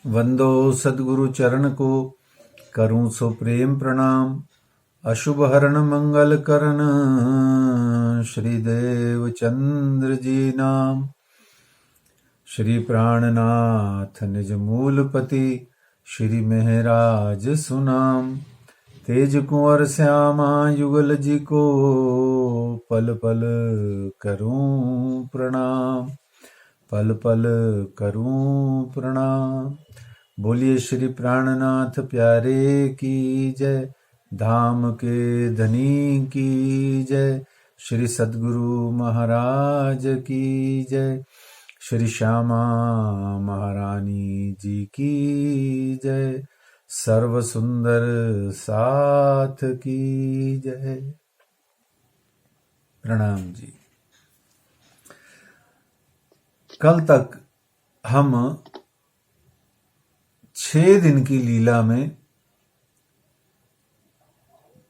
वंदो सद्गुरु चरण को, करूं सो प्रेम प्रणाम। अशुभ हरण मंगल करण, श्री देव चंद्र जी नाम। श्री प्राणनाथ निज मूलपति, श्री महराज सुनाम। तेज कुंवर श्यामा युगल जी को, पल पल करूं प्रणाम, पल पल करूं प्रणाम। बोलिए श्री प्राणनाथ प्यारे की जय, धाम के धनी की जय। श्री सद्गुरु महाराज की जय, श्री श्यामा महारानी जी की जय। सर्व सुंदर साथ की जय। प्रणाम जी। कल तक हम 6 दिन की लीला में,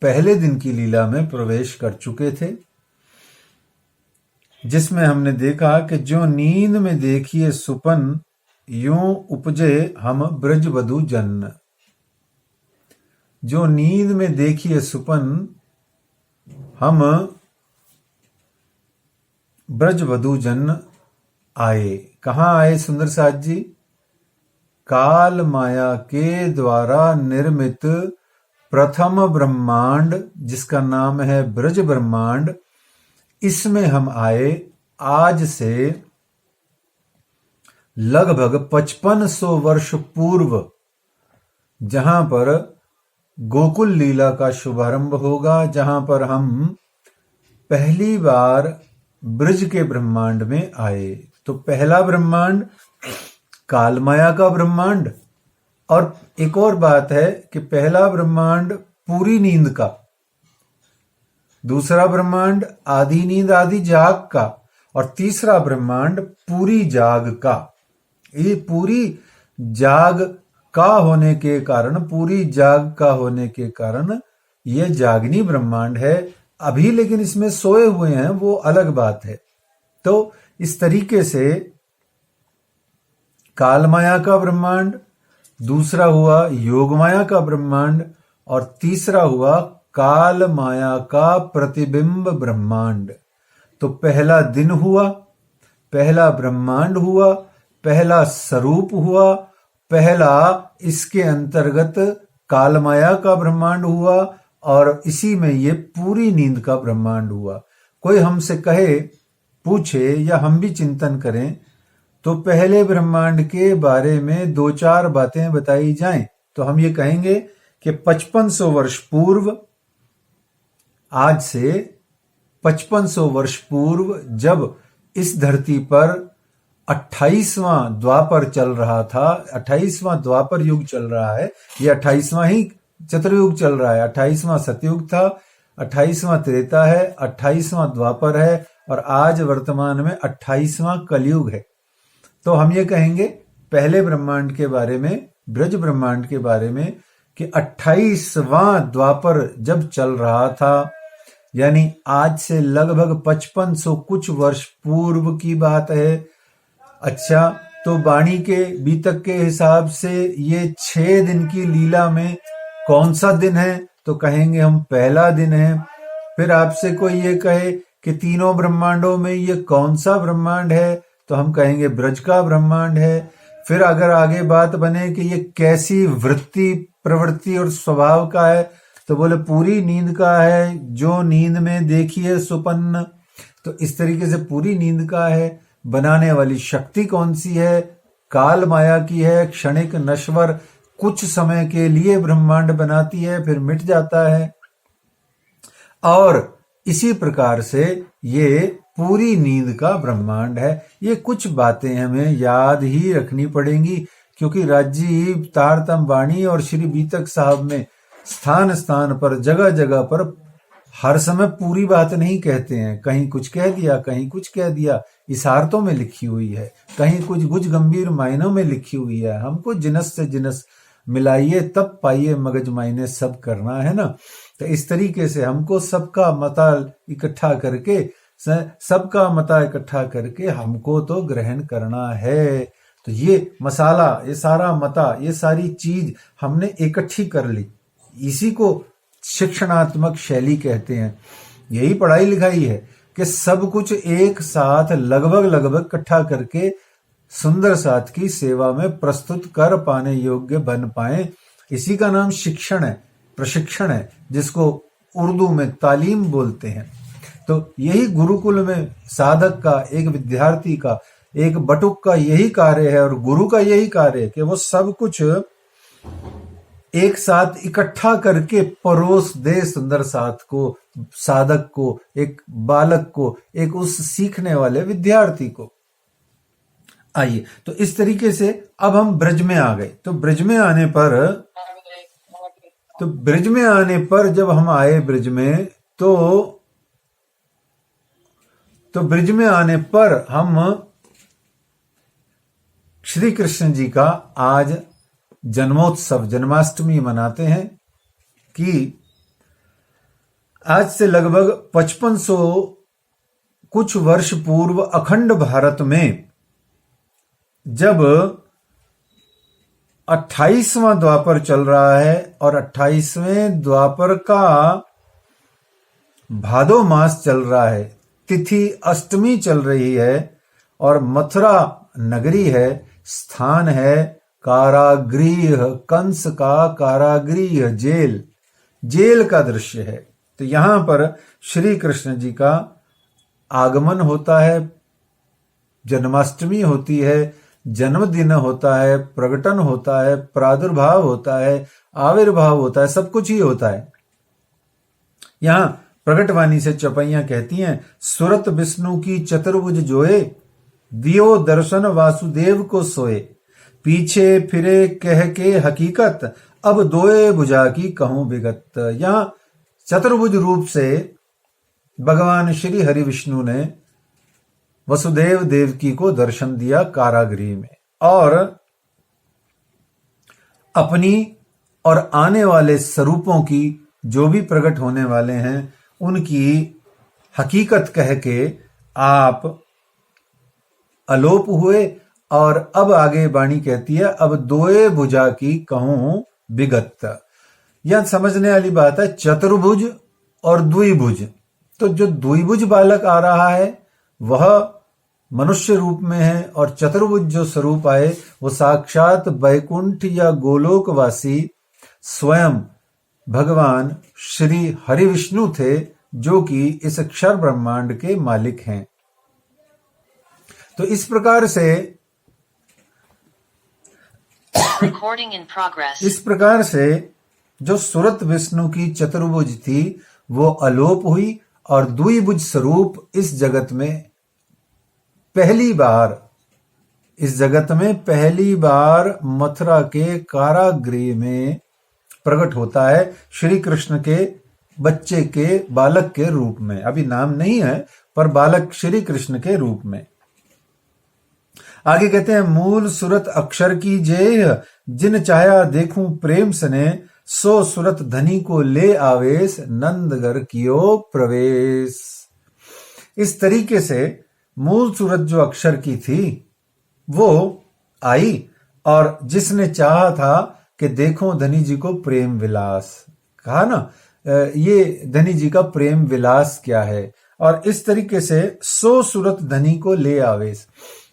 पहले दिन की लीला में प्रवेश कर चुके थे, जिसमें हमने देखा कि जो नींद में देखिए सुपन, यूं उपजे हम ब्रजवधु जन। जो नींद में देखिए सुपन, हम ब्रजवधु जन आए। कहाँ आए सुंदर साथ जी? काल माया के द्वारा निर्मित प्रथम ब्रह्मांड, जिसका नाम है ब्रज ब्रह्मांड, इसमें हम आए। आज से लगभग 5500 वर्ष पूर्व, जहां पर गोकुल लीला का शुभारंभ होगा, जहां पर हम पहली बार ब्रज के ब्रह्मांड में आए। तो पहला ब्रह्मांड काल माया का ब्रह्मांड। और एक और बात है कि पहला ब्रह्मांड पूरी नींद का, दूसरा ब्रह्मांड आधी नींद आधी जाग का, और तीसरा ब्रह्मांड पूरी जाग का। ये पूरी जाग का होने के कारण, पूरी जाग का होने के कारण ये जागनी ब्रह्मांड है। अभी लेकिन इसमें सोए हुए हैं, वो अलग बात है। तो इस तरीके से काल माया का ब्रह्मांड, दूसरा हुआ योग माया का ब्रह्मांड, और तीसरा हुआ काल माया का प्रतिबिंब ब्रह्मांड। तो पहला दिन हुआ, पहला ब्रह्मांड हुआ, पहला स्वरूप हुआ, पहला इसके अंतर्गत काल माया का ब्रह्मांड हुआ, और इसी में ये पूरी नींद का ब्रह्मांड हुआ। कोई हमसे कहे, पूछे, या हम भी चिंतन करें, तो पहले ब्रह्मांड के बारे में 2-4 बातें बताई जाएं, तो हम ये कहेंगे कि 5500 वर्ष पूर्व, आज से 5500 वर्ष पूर्व, जब इस धरती पर 28वां द्वापर चल रहा था, 28वां द्वापर युग चल रहा है, ये 28वां ही चतुर्युग चल रहा है। 28वां सतयुग था, 28वां त्रेता है, 28वां द्वापर है, और आज वर्तमान में 28वां कलयुग है। तो हम ये कहेंगे पहले ब्रह्मांड के बारे में, ब्रज ब्रह्मांड के बारे में, कि 28वां द्वापर जब चल रहा था, यानी आज से लगभग 5500 कुछ वर्ष पूर्व की बात है। अच्छा, तो वाणी के बीतक के हिसाब से ये 6 दिन की लीला में कौन सा दिन है? तो कहेंगे हम पहला दिन है। फिर आपसे कोई ये कहे कि तीनों ब्रह्मांडों में ये कौन सा ब्रह्मांड है? तो हम कहेंगे ब्रज का ब्रह्मांड है। फिर अगर आगे बात बने कि ये कैसी वृत्ति, प्रवृत्ति और स्वभाव का है, तो बोले पूरी नींद का है, जो नींद में देखिए सुपन्न। तो इस तरीके से पूरी नींद का है। बनाने वाली शक्ति कौन सी है? काल माया की है, क्षणिक नश्वर, कुछ समय के लिए ब्रह्मांड बनाती है, फिर मिट जाता है। और इसी प्रकार से ये पूरी नींद का ब्रह्मांड है। ये कुछ बातें हमें याद ही रखनी पड़ेंगी, क्योंकि राजीव, तारतम वाणी और श्री बीतक साहब में स्थान स्थान पर, जगह जगह पर हर समय पूरी बात नहीं कहते हैं। कहीं कुछ कह दिया, कहीं कुछ कह दिया, इशारतों में लिखी हुई है, कहीं कुछ गुज गंभीर मायनों में लिखी हुई है। हमको जिनस से जिनस मिलाइए, तब पाइए मगज मायने, सब करना है ना। तो इस तरीके से हमको सबका मता इकट्ठा करके, सबका मता इकट्ठा करके हमको तो ग्रहण करना है। तो ये मसाला, ये सारा मता, ये सारी चीज हमने इकट्ठी कर ली। इसी को शिक्षणात्मक शैली कहते हैं। यही पढ़ाई लिखाई है कि सब कुछ एक साथ लगभग इकट्ठा करके सुंदर साथ की सेवा में प्रस्तुत कर पाने योग्य बन पाए। इसी का नाम शिक्षण है, प्रशिक्षण है, जिसको उर्दू में तालीम बोलते हैं। तो यही गुरुकुल में साधक का, एक विद्यार्थी का, एक बटुक का यही कार्य है, और गुरु का यही कार्य है कि वो सब कुछ एक साथ इकट्ठा करके परोस दे सुंदर साथ को, साधक को, एक बालक को, एक उस सीखने वाले विद्यार्थी को। आइए, तो इस तरीके से अब हम ब्रज में आ गए। तो ब्रज में आने जब हम आए ब्रज में, तो ब्रज में आने पर हम श्री कृष्ण जी का आज जन्मोत्सव, जन्माष्टमी मनाते हैं। कि आज से लगभग 5500 कुछ वर्ष पूर्व अखंड भारत में जब 28वां द्वापर चल रहा है और 28वें द्वापर का भादो मास चल रहा है, तिथि अष्टमी चल रही है, और मथुरा नगरी है, स्थान है कारागृह, कंस का कारागृह, जेल का दृश्य है। तो यहां पर श्री कृष्ण जी का आगमन होता है, जन्माष्टमी होती है, जन्मदिन होता है, प्रकटन होता है, प्रादुर्भाव होता है, आविर्भाव होता है, सब कुछ ही होता है। यहां प्रकटवाणी से चौपैया कहती हैं, सुरत विष्णु की चतुर्भुज जोए, दियो दर्शन वासुदेव को सोए, पीछे फिरे कह के हकीकत, अब दोए भुजा की कहूं विगत। यहां चतुर्भुज रूप से भगवान श्री हरि विष्णु ने वसुदेव देवकी को दर्शन दिया कारागृह में, और अपनी और आने वाले स्वरूपों की, जो भी प्रकट होने वाले हैं, उनकी हकीकत कह के आप अलोप हुए। और अब आगे वाणी कहती है, अब दोए भुजा की कहूं विगत। यह समझने वाली बात है, चतुर्भुज और द्विभुज। तो जो द्विभुज बालक आ रहा है वह मनुष्य रूप में है, और चतुर्भुज जो स्वरूप आए वो साक्षात वैकुंठ या गोलोकवासी स्वयं भगवान श्री हरि विष्णु थे, जो कि इस अक्षर ब्रह्मांड के मालिक हैं। तो इस प्रकार से जो सुरत विष्णु की चतुर्भुज थी वो अलोप हुई, और द्विभुज स्वरूप इस जगत में पहली बार मथुरा के कारागृह में प्रकट होता है, श्री कृष्ण के बच्चे के, बालक के रूप में। अभी नाम नहीं है, पर बालक श्री कृष्ण के रूप में। आगे कहते हैं, मूल सुरत अक्षर की जेह, जिन चाया देखूं प्रेम सने, सो सुरत धनी को ले आवेश, नंदगर कियो प्रवेश। इस तरीके से मूल सूरत जो अक्षर की थी वो आई, और जिसने चाहा था कि देखो धनी जी को प्रेम विलास, कहा ना, ये धनी जी का प्रेम विलास क्या है। और इस तरीके से सो सुरत धनी को ले आवेश,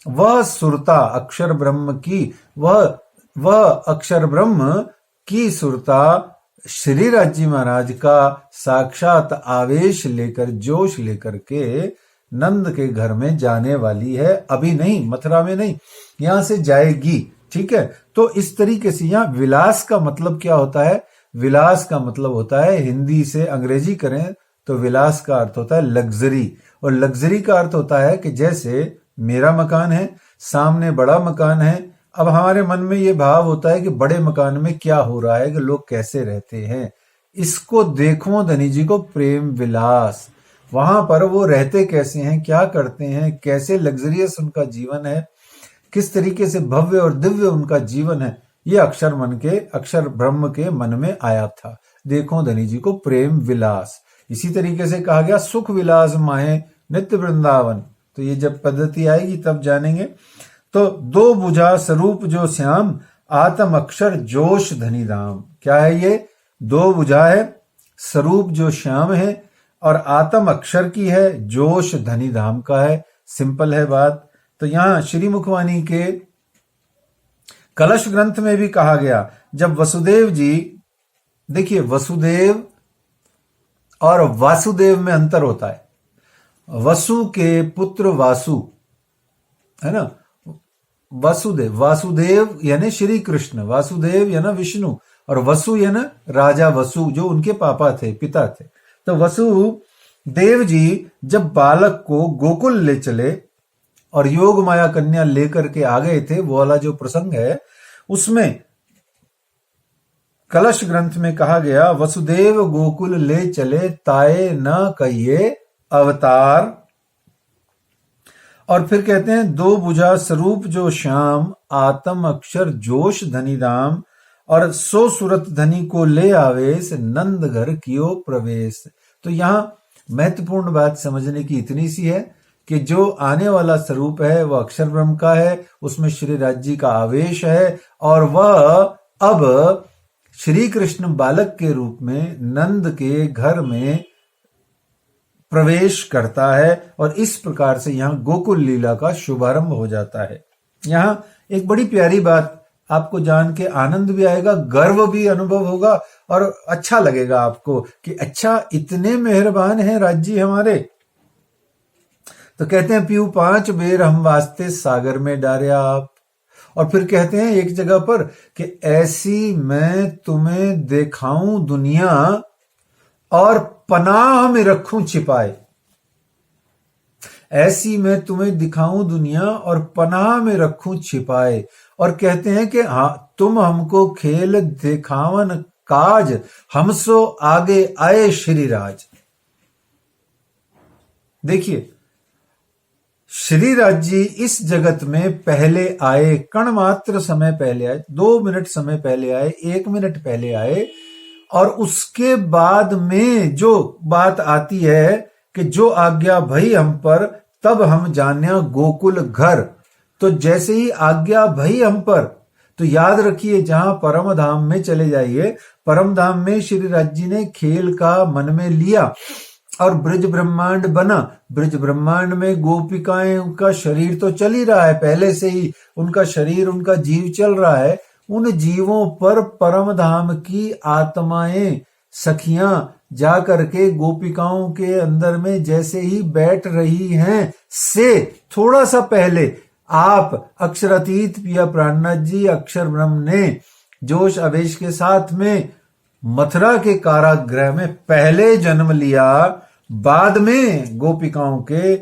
वह सुरता अक्षर ब्रह्म की, वह अक्षर ब्रह्म की सुरता श्री राज्य महाराज का साक्षात आवेश लेकर, जोश लेकर के नंद के घर में जाने वाली है। अभी नहीं, मथुरा में नहीं, यहां से जाएगी। ठीक है, तो इस तरीके से यहां विलास का मतलब क्या होता है? विलास का मतलब होता है, हिंदी से अंग्रेजी करें तो विलास का अर्थ होता है लग्जरी, और लग्जरी का अर्थ होता है कि जैसे मेरा मकान है, सामने बड़ा मकान है, अब हमारे मन में ये भाव होता है कि बड़े मकान में क्या हो रहा है, कि लोग कैसे रहते हैं, इसको देखो धनी जी को प्रेम विलास, वहां पर वो रहते कैसे हैं, क्या करते हैं, कैसे लग्जरियस उनका जीवन है, किस तरीके से भव्य और दिव्य उनका जीवन है, ये अक्षर ब्रह्म के मन में आया था। देखो धनी जी को प्रेम विलास। इसी तरीके से कहा गया सुख विलास माहे नित्य वृंदावन, तो ये जब पद्धति आएगी तब जानेंगे। तो दो भुजा स्वरूप जो श्याम, आत्म अक्षर जोश धनी धाम। क्या है ये? दो भुजा है, स्वरूप जो श्याम है और आत्म अक्षर की है, जोश धनी धाम का है। सिंपल है बात। तो यहां श्री मुखवाणी के कलश ग्रंथ में भी कहा गया, जब वसुदेव जी, देखिए वसुदेव और वासुदेव में अंतर होता है। वसु के पुत्र वासु है ना, वासुदेव यानी श्री कृष्ण, वासुदेव यानी विष्णु, और वसु यानी राजा वसु जो उनके पापा थे, पिता थे। तो वसुदेव जी जब बालक को गोकुल ले चले और योग माया कन्या लेकर के आ गए थे, वो वाला जो प्रसंग है उसमें कलश ग्रंथ में कहा गया, वसुदेव गोकुल ले चले ताए न कहिए अवतार। और फिर कहते हैं दो भुजा स्वरूप जो श्याम, आत्म अक्षर जोश धनी धाम, और सो सुरत धनी को ले आवेश, नंद घर कियो प्रवेश। तो यहां महत्वपूर्ण बात समझने की इतनी सी है कि जो आने वाला स्वरूप है वह अक्षर ब्रह्म का है, उसमें श्री राज जी का आवेश है, और वह अब श्री कृष्ण बालक के रूप में नंद के घर में प्रवेश करता है, और इस प्रकार से यहां गोकुल लीला का शुभारंभ हो जाता है। यहां एक बड़ी प्यारी बात आपको जान के आनंद भी आएगा, गर्व भी अनुभव होगा, और अच्छा लगेगा आपको कि अच्छा इतने मेहरबान हैं राज्य हमारे। तो कहते हैं पीऊ 5 बेर हम वास्ते सागर में डारिया आप। और फिर कहते हैं एक जगह पर कि ऐसी मैं तुम्हें दिखाऊं दुनिया और पनाह में रखूं छिपाए। ऐसी मैं तुम्हें दिखाऊं दुनिया और पनाह में रखूं छिपाए। और कहते हैं कि हाँ, तुम हमको खेल दिखावन काज, हमसो आगे आए श्री राज। देखिए श्री राज जी इस जगत में पहले आए, कण मात्र समय पहले आए, 2 मिनट समय पहले आए, 1 मिनट पहले आए, और उसके बाद में जो बात आती है कि जो आज्ञा भई हम पर, तब हम जान्या गोकुल घर। तो जैसे ही आज्ञा भई हम पर, तो याद रखिए जहां परम धाम में चले जाइए, परम धाम में श्री राज जी ने खेल का मन में लिया और ब्रज ब्रह्मांड बना। ब्रज ब्रह्मांड में गोपिकाएं, उनका शरीर तो चल ही रहा है, पहले से ही उनका शरीर, उनका जीव चल रहा है। उन जीवों पर परम धाम की आत्माएं, सखियां जा करके गोपिकाओं के अंदर में जैसे ही बैठ रही हैं, से थोड़ा सा पहले आप अक्षरातीत पिया प्राणनाथ जी अक्षर ब्रह्म ने जोश आवेश के साथ में मथुरा के कारागृह में पहले जन्म लिया, बाद में गोपिकाओं के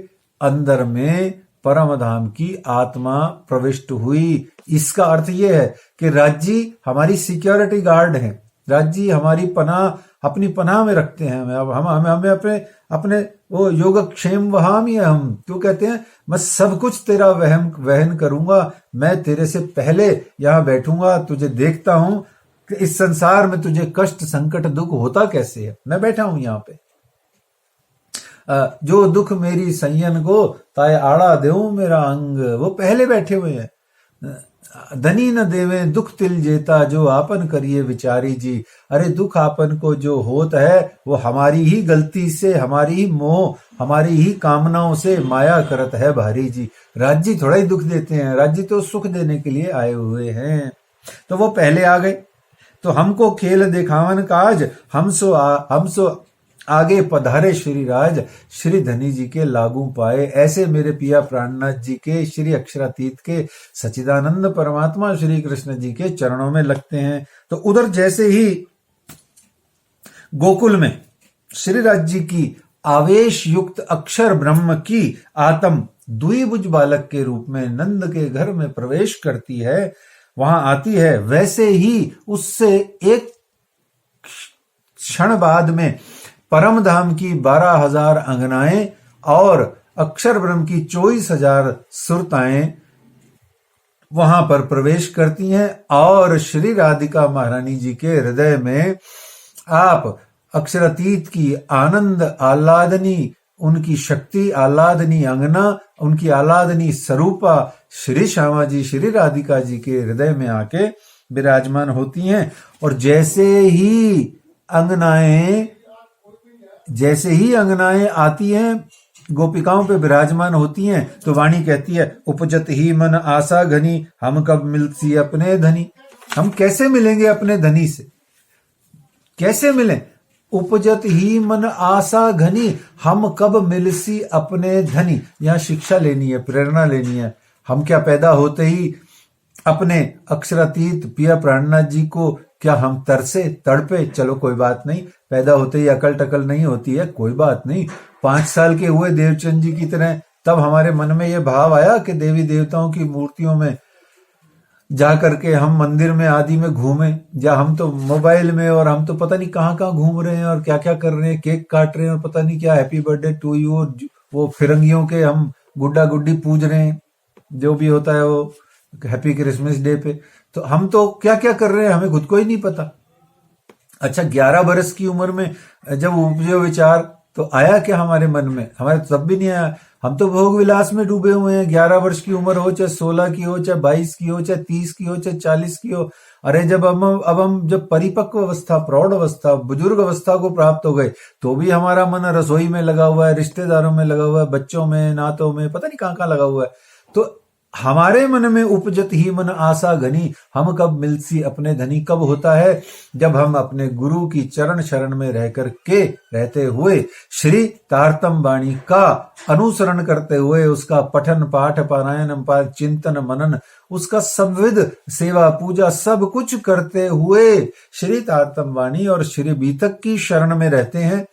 अंदर में परम धाम की आत्मा प्रविष्ट हुई। इसका अर्थ यह है कि राज्य हमारी सिक्योरिटी गार्ड है, राज्य हमारी पनाह, अपनी पनाह में रखते हैं। हमें अपने वो योगक्षेम वहामी हम, क्यों कहते हैं मैं सब कुछ तेरा वहन करूंगा, मैं तेरे से पहले यहां बैठूंगा, तुझे देखता हूं कि इस संसार में तुझे कष्ट संकट दुख होता कैसे है, मैं बैठा हूं यहाँ पे। जो दुख मेरी सैयन को ताए आड़ा देऊं मेरा अंग, वो पहले बैठे हुए हैं। धनी न देवे दुख तिल जेता, जो आपन करिए विचारी जी। अरे दुख आपन को जो होता है वो हमारी ही गलती से, हमारी ही मोह, हमारी ही कामनाओं से माया करत है भारी जी। राज्य थोड़ा ही दुख देते हैं, राज्य तो सुख देने के लिए आए हुए हैं। तो वो पहले आ गए, तो हमको खेल दिखावन काज, हमसो आगे पधारे श्री राज, श्री धनी जी के लागू पाए। ऐसे मेरे पिया प्राणनाथ जी के, श्री अक्षरातीत के सच्चिदानंद परमात्मा श्री कृष्ण जी के चरणों में लगते हैं। तो उधर जैसे ही गोकुल में श्री राज जी की आवेश युक्त अक्षर ब्रह्म की आत्म द्विभुज बालक के रूप में नंद के घर में प्रवेश करती है, वहां आती है, वैसे ही उससे एक क्षण बाद में परम धाम की 12,000 अंगनाएं और अक्षर ब्रह्म की 24,000 सुरताएं वहां पर प्रवेश करती हैं, और श्री राधिका महारानी जी के हृदय में आप अक्षरातीत की आनंद आह्लादनी उनकी शक्ति आह्लादनी अंगना, उनकी आह्लादनी स्वरूपा श्री श्यामा जी, श्री राधिका जी के हृदय में आके विराजमान होती हैं। और जैसे ही अंगनाएं आती हैं, गोपिकाओं पे विराजमान होती हैं, तो वाणी कहती है, उपजत ही मन आशा घनी, हम कब मिलसी अपने धनी। हम कैसे मिलेंगे अपने धनी से? कैसे मिलें? उपजत ही मन आशा घनी, हम कब मिलसी अपने धनी। यहां शिक्षा लेनी है, प्रेरणा लेनी है। हम क्या पैदा होते ही अपने अक्षरातीत पिया प्राणनाथ जी को क्या हम तरसे, तड़पे? चलो कोई बात नहीं, पैदा होते ही अकल टकल नहीं होती है, कोई बात नहीं। 5 साल के हुए देवचंद जी की तरह तब हमारे मन में यह भाव आया कि देवी देवताओं की मूर्तियों में जा करके हम मंदिर में आदि में घूमें, या हम तो मोबाइल में और हम तो पता नहीं कहाँ कहाँ घूम रहे हैं और क्या क्या कर रहे हैं, केक काट रहे हैं और पता नहीं क्या हैप्पी बर्थडे टू यू, वो फिरंगियों के हम गुड्डा गुड्डी पूज रहे हैं, जो भी होता है वो हैप्पी क्रिसमस डे पे। तो हम तो क्या क्या कर रहे हैं हमें खुद को ही नहीं पता। अच्छा, 11 बरस की उम्र में जब उपजे विचार, तो आया क्या हमारे मन में? हमारे तो तब भी नहीं आया। हम तो भोग विलास में डूबे हुए हैं। 11 वर्ष की उम्र हो, चाहे 16 की हो, चाहे 22 की हो, चाहे 30 की हो, चाहे 40 की हो। अरे जब हम जब परिपक्व अवस्था, प्रौढ़ अवस्था, बुजुर्ग अवस्था को प्राप्त हो गए, तो भी हमारा मन रसोई में लगा हुआ है, रिश्तेदारों में लगा हुआ है, बच्चों में, नातों में, पता नहीं कहाँ कहाँ लगा हुआ है। तो हमारे मन में उपजत ही मन आशा घनी, हम कब मिलसी अपने धनी। कब होता है? जब हम अपने गुरु की चरण शरण में रह कर के रहते हुए श्री तारतम वाणी का अनुसरण करते हुए, उसका पठन पाठ पारायण चिंतन मनन, उसका संविद सेवा पूजा सब कुछ करते हुए श्री तारतम वाणी और श्री बीतक की शरण में रहते हैं,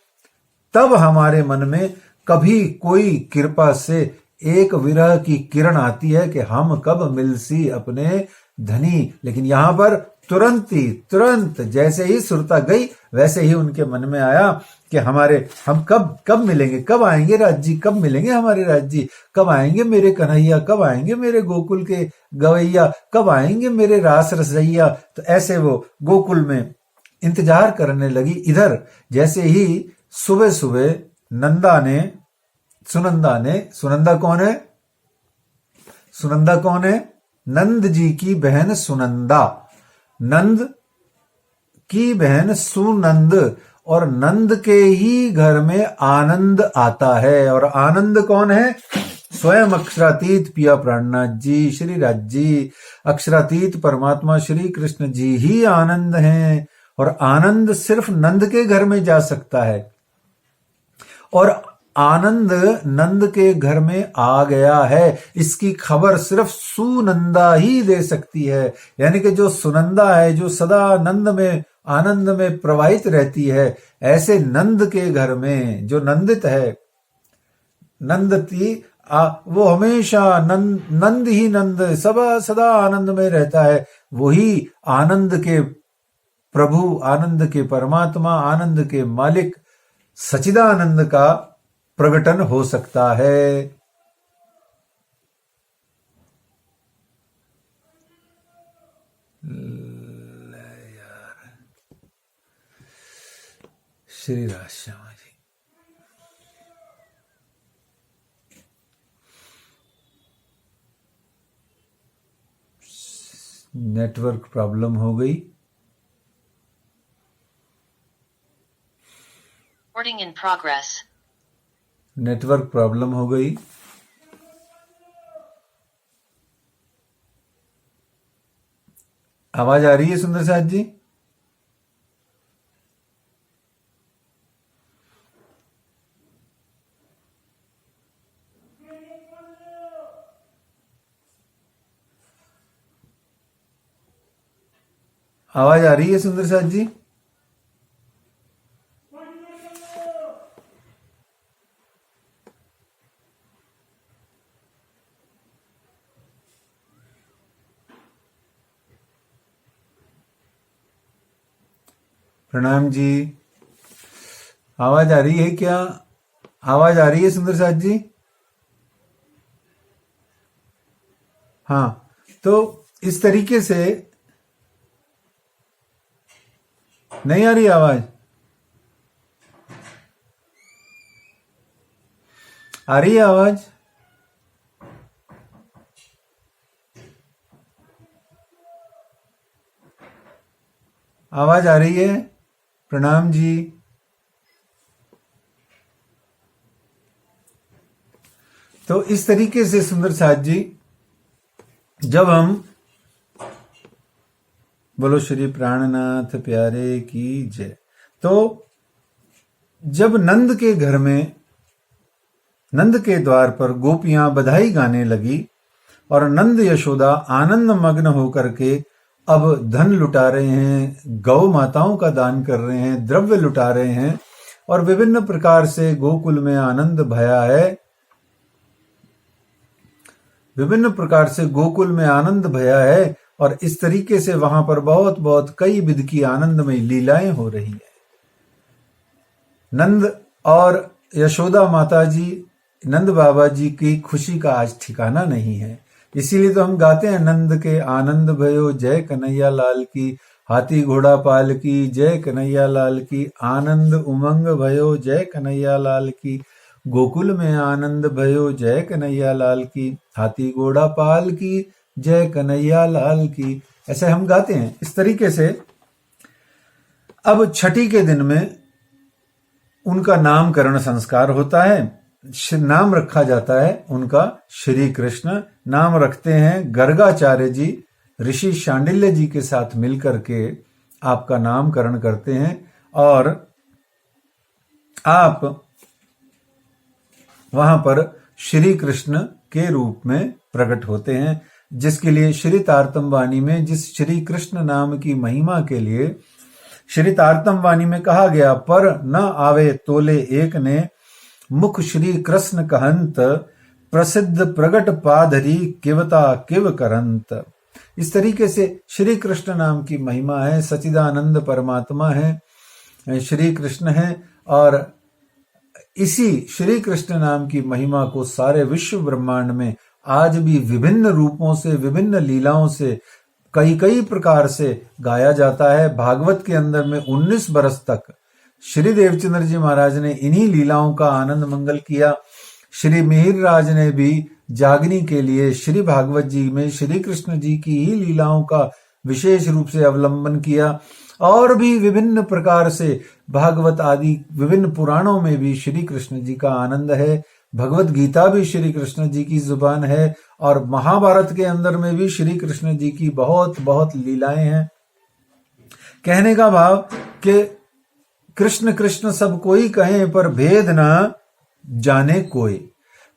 तब हमारे मन में कभी कोई कृपा से एक विरह की किरण आती है कि हम कब मिलसी अपने धनी। लेकिन यहां पर तुरंत जैसे ही सुरता गई, वैसे ही उनके मन में आया कि हम कब मिलेंगे, कब आएंगे राज जी, कब मिलेंगे हमारे राज जी, कब आएंगे मेरे कन्हैया, कब आएंगे मेरे गोकुल के गवैया, कब आएंगे मेरे रास रसैया। तो ऐसे वो गोकुल में इंतजार करने लगी। इधर जैसे ही सुबह सुबह सुनंदा कौन है? नंद जी की बहन सुनंदा, नंद की बहन सुनंद, और नंद के ही घर में आनंद आता है। और आनंद कौन है? स्वयं अक्षरातीत पिया प्राणनाथ जी, श्री राज जी, अक्षरातीत परमात्मा श्री कृष्ण जी ही आनंद हैं। और आनंद सिर्फ नंद के घर में जा सकता है, और आनंद नंद के घर में आ गया है, इसकी खबर सिर्फ सुनंदा ही दे सकती है। यानी कि जो सुनंदा है, जो सदा आनंद में प्रवाहित रहती है, ऐसे नंद के घर में जो नंदित है, वो हमेशा नंद ही नंद, सदा आनंद में रहता है। वही आनंद के प्रभु, आनंद के परमात्मा, आनंद के मालिक सच्चिदानंद का प्रकटन हो सकता है। श्री राज श्यामा जी, नेटवर्क प्रॉब्लम हो गई। Recording in progress. Network problem हो गई। आवाज आ रही है सुंदर साथ जी? आवाज आ रही है सुंदर साथ जी? प्रणाम जी, आवाज आ रही है क्या? आवाज आ रही है सुंदर साथ जी? हाँ, तो इस तरीके से नहीं आ रही आवाज? आ रही है आवाज? आवाज आ रही है? प्रणाम जी। तो इस तरीके से सुंदर साथ जी, जब हम बोलो श्री प्राणनाथ प्यारे की जय, तो जब नंद के घर में, नंद के द्वार पर गोपियां बधाई गाने लगी और नंद यशोदा आनंद मग्न होकर के अब धन लुटा रहे हैं, गौ माताओं का दान कर रहे हैं, द्रव्य लुटा रहे हैं और विभिन्न प्रकार से गोकुल में आनंद भया है, विभिन्न प्रकार से गोकुल में आनंद भया है और इस तरीके से वहां पर बहुत बहुत कई विध की आनंदमय लीलाएं हो रही है। नंद और यशोदा माता जी, नंद बाबा जी की खुशी का आज ठिकाना नहीं है। इसीलिए तो हम गाते हैं, नंद के आनंद भयो जय कन्हैया लाल की, हाथी घोड़ा पाल की जय कन्हैया लाल की, आनंद उमंग भयो जय कन्हैया लाल की, गोकुल में आनंद भयो जय कन्हैया लाल की, हाथी घोड़ा पाल की जय कन्हैया लाल की। ऐसे हम गाते हैं। इस तरीके से अब छठी के दिन में उनका नामकरण संस्कार होता है। नाम रखा जाता है उनका श्री कृष्ण। नाम रखते हैं गर्गाचार्य जी, ऋषि शांडिल्य जी के साथ मिलकर के आपका नामकरण करते हैं और आप वहां पर श्री कृष्ण के रूप में प्रकट होते हैं, जिसके लिए श्री तारतम वाणी में, जिस श्री कृष्ण नाम की महिमा के लिए श्री तारतम वाणी में कहा गया, पर न आवे तोले एक ने, मुख श्री कृष्ण कहंत, प्रसिद्ध प्रगट पाधरी किवता किव करंत। इस तरीके से श्री कृष्ण नाम की महिमा है। सचिदानंद परमात्मा है, श्री कृष्ण है और इसी श्री कृष्ण नाम की महिमा को सारे विश्व ब्रह्मांड में आज भी विभिन्न रूपों से, विभिन्न लीलाओं से, कई कई प्रकार से गाया जाता है। भागवत के अंदर में 19 बरस तक श्री देवचंद्र जी महाराज ने इन्हीं लीलाओं का आनंद मंगल किया। श्री मिहिर राज ने भी जागनी के लिए श्री भागवत जी में श्री कृष्ण जी की ही लीलाओं का विशेष रूप से अवलंबन किया और भी विभिन्न प्रकार से भागवत आदि विभिन्न पुराणों में भी श्री कृष्ण जी का आनंद है। भगवत गीता भी श्री कृष्ण जी की जुबान है और महाभारत के अंदर में भी श्री कृष्ण जी की बहुत बहुत लीलाएं हैं। कहने का भाव कि कृष्ण कृष्ण सब कोई कहे पर भेद न जाने कोई,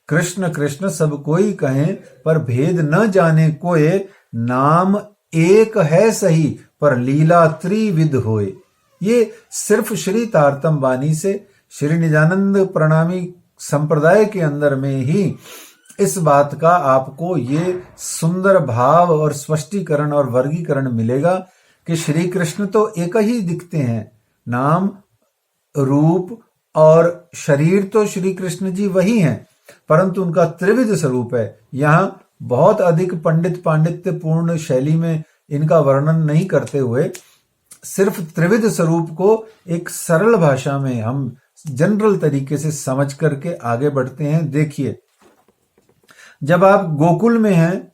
कृष्ण कृष्ण सब कोई कहे पर भेद न जाने कोई, नाम एक है सही पर लीला त्रिविध होए। ये सिर्फ श्री तारतम वाणी से, श्री निजानंद प्रणामी संप्रदाय के अंदर में ही इस बात का आपको ये सुंदर भाव और स्पष्टीकरण और वर्गीकरण मिलेगा कि श्री कृष्ण तो एक ही दिखते हैं, नाम रूप और शरीर तो श्री कृष्ण जी वही हैं, परंतु उनका त्रिविध स्वरूप है। यहाँ बहुत अधिक पंडित पांडित्य पूर्ण शैली में इनका वर्णन नहीं करते हुए सिर्फ त्रिविध स्वरूप को एक सरल भाषा में हम जनरल तरीके से समझ करके आगे बढ़ते हैं। देखिए, जब आप गोकुल में हैं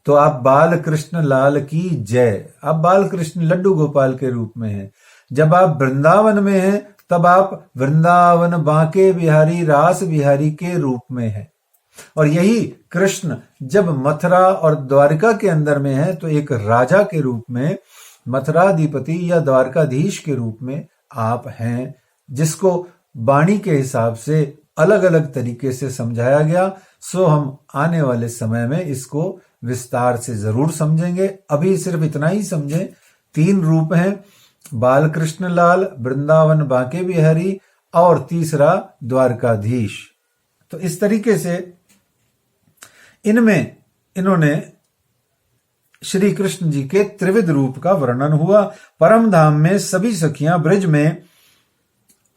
तो आप बाल कृष्ण लाल की जय, आप बाल कृष्ण लड्डू गोपाल के रूप में हैं। जब आप वृंदावन में हैं तब आप वृंदावन बांके बिहारी रास बिहारी के रूप में हैं। और यही कृष्ण जब मथुरा और द्वारका के अंदर में है तो एक राजा के रूप में, मथुराधिपति या द्वारकाधीश के रूप में आप हैं, जिसको वाणी के हिसाब से अलग अलग तरीके से समझाया गया। सो हम आने वाले समय में इसको विस्तार से जरूर समझेंगे। अभी सिर्फ इतना ही समझें, 3 रूप हैं, बाल कृष्ण लाल, वृंदावन बांके बिहारी और तीसरा द्वारकाधीश। तो इस तरीके से इनमें इन्होंने श्री कृष्ण जी के त्रिविध रूप का वर्णन हुआ। परम धाम में सभी सखियां ब्रज में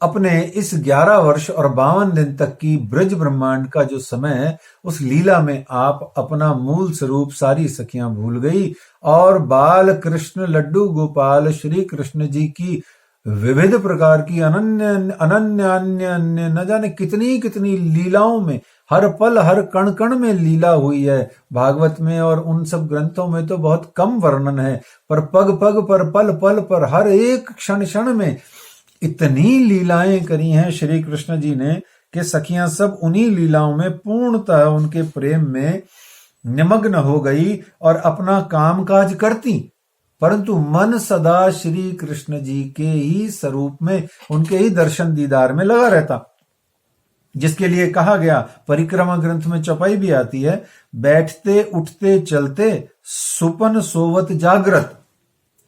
अपने इस 11 वर्ष और 52 दिन तक की ब्रज ब्रह्मांड का जो समय है, उस लीला में आप अपना मूल स्वरूप सारी सखियां भूल गई और बाल कृष्ण लड्डू गोपाल श्री कृष्ण जी की विविध प्रकार की अनन्य अनन्य अन्य अन्य न जाने कितनी कितनी लीलाओं में, हर पल हर कण कण में लीला हुई है। भागवत में और उन सब ग्रंथों में तो बहुत कम वर्णन है, पर पग पग पर, पल पल पर, हर एक क्षण क्षण में इतनी लीलाएं करी हैं श्री कृष्ण जी ने कि सखियां सब उन्हीं लीलाओं में पूर्णतः उनके प्रेम में निमग्न हो गई और अपना कामकाज करती, परंतु मन सदा श्री कृष्ण जी के ही स्वरूप में, उनके ही दर्शन दीदार में लगा रहता। जिसके लिए कहा गया, परिक्रमा ग्रंथ में चौपाई भी आती है, बैठते उठते चलते सुपन सोवत जागृत,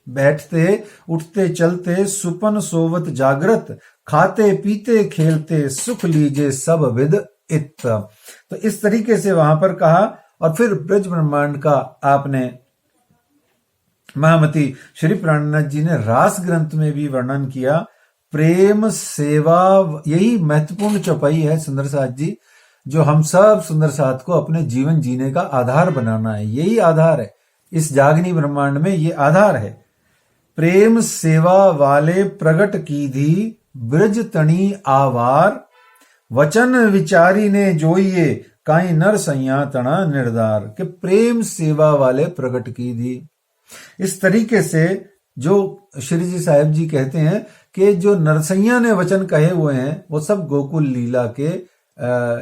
बैठते उठते चलते सुपन सोवत जागृत, खाते पीते खेलते सुख लीजे सब विद इत। तो इस तरीके से वहां पर कहा। और फिर ब्रज ब्रह्मांड का आपने महामती श्री प्राणनाथ जी ने रास ग्रंथ में भी वर्णन किया। प्रेम सेवा, यही महत्वपूर्ण चौपाई है सुंदर साथ जी, जो हम सब सुंदर साथ को अपने जीवन जीने का आधार बनाना है। यही आधार है, इस जागनी ब्रह्मांड में ये आधार है। प्रेम सेवा वाले प्रगट की धी ब्रज तणी आवार, वचन विचारी ने जोइए काई नर सैया तना निर्धार, के प्रेम सेवा वाले प्रगट की दी। इस तरीके से जो श्री जी साहिब जी कहते हैं कि जो नरसैया ने वचन कहे हुए हैं वो सब गोकुल लीला के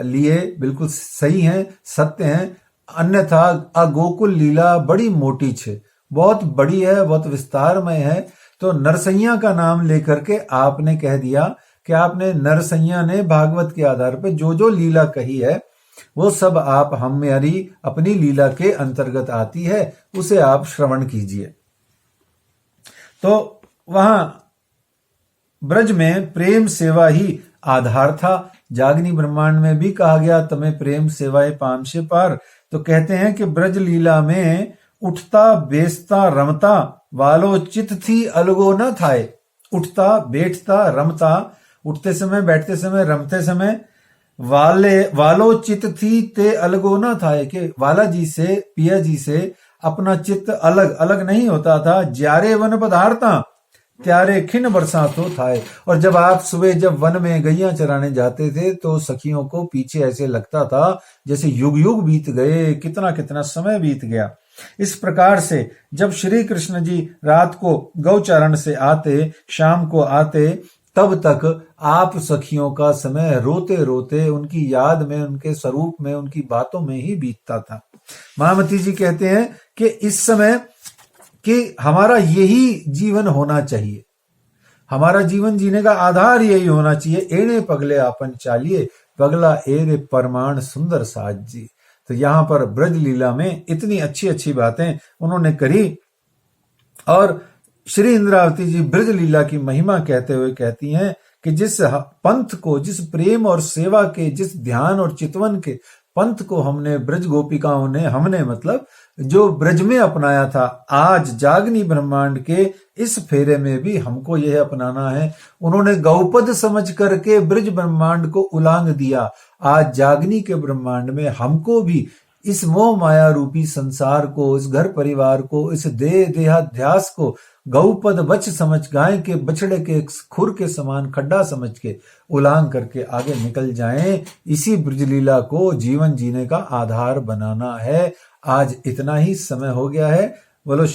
लिए बिल्कुल सही हैं, सत्य हैं। अन्यथा गोकुल लीला बड़ी मोटी छे, बहुत बड़ी है, बहुत विस्तारमय है। तो नरसैया का नाम लेकर के आपने कह दिया कि आपने नरसैया ने भागवत के आधार पर जो जो लीला कही है वो सब आप हमारी अपनी लीला के अंतर्गत आती है, उसे आप श्रवण कीजिए। तो वहां ब्रज में प्रेम सेवा ही आधार था। जागनी ब्रह्मांड में भी कहा गया, तमें प्रेम सेवाए पामशे पार। तो कहते हैं कि ब्रज लीला में उठता बेसता रमता वालो चित थी अलगो न थाए। उठता बैठता रमता, उठते समय बैठते समय रमते समय, वालो चित थी ते अलगो न थाए, कि वाला जी से, पिया जी से अपना चित्त अलग अलग नहीं होता था। ज्यारे वन पधारता त्यारे खिन बरसा तो थाए। और जब आप सुबह जब वन में गैया चराने जाते थे तो सखियों को पीछे ऐसे लगता था जैसे युग युग बीत गए, कितना कितना समय बीत गया। इस प्रकार से जब श्री कृष्ण जी रात को गौचारण से आते, शाम को आते, तब तक आप सखियों का समय रोते रोते उनकी याद में, उनके स्वरूप में, उनकी बातों में ही बीतता था। महामती जी कहते हैं कि इस समय कि हमारा यही जीवन होना चाहिए, हमारा जीवन जीने का आधार यही होना चाहिए। एणे पगले आपन चालिए, पगला एरे परमाण सुंदर साज जी। तो यहाँ पर ब्रज लीला में इतनी अच्छी अच्छी बातें उन्होंने करी। और श्री इंद्रावती जी ब्रज लीला की महिमा कहते हुए कहती हैं कि जिस पंथ को, जिस प्रेम और सेवा के, जिस ध्यान और चितवन के पंथ को हमने ब्रज गोपिकाओं ने, हमने मतलब जो ब्रज में अपनाया था, आज जागनी ब्रह्मांड के इस फेरे में भी हमको यह अपनाना है। उन्होंने गौपद समझ करके ब्रज ब्रह्मांड को उलांग दिया। आज जागनी के ब्रह्मांड में हमको भी इस मोह माया रूपी संसार को, इस घर परिवार को, इस देहाध्यास को गौपद बच समझ, गाय के बछड़े के खुर के समान खड्डा समझ के उलांग करके आगे निकल जाएं। इसी ब्रजलीला को जीवन जीने का आधार बनाना है। आज इतना ही समय हो गया है। बोलो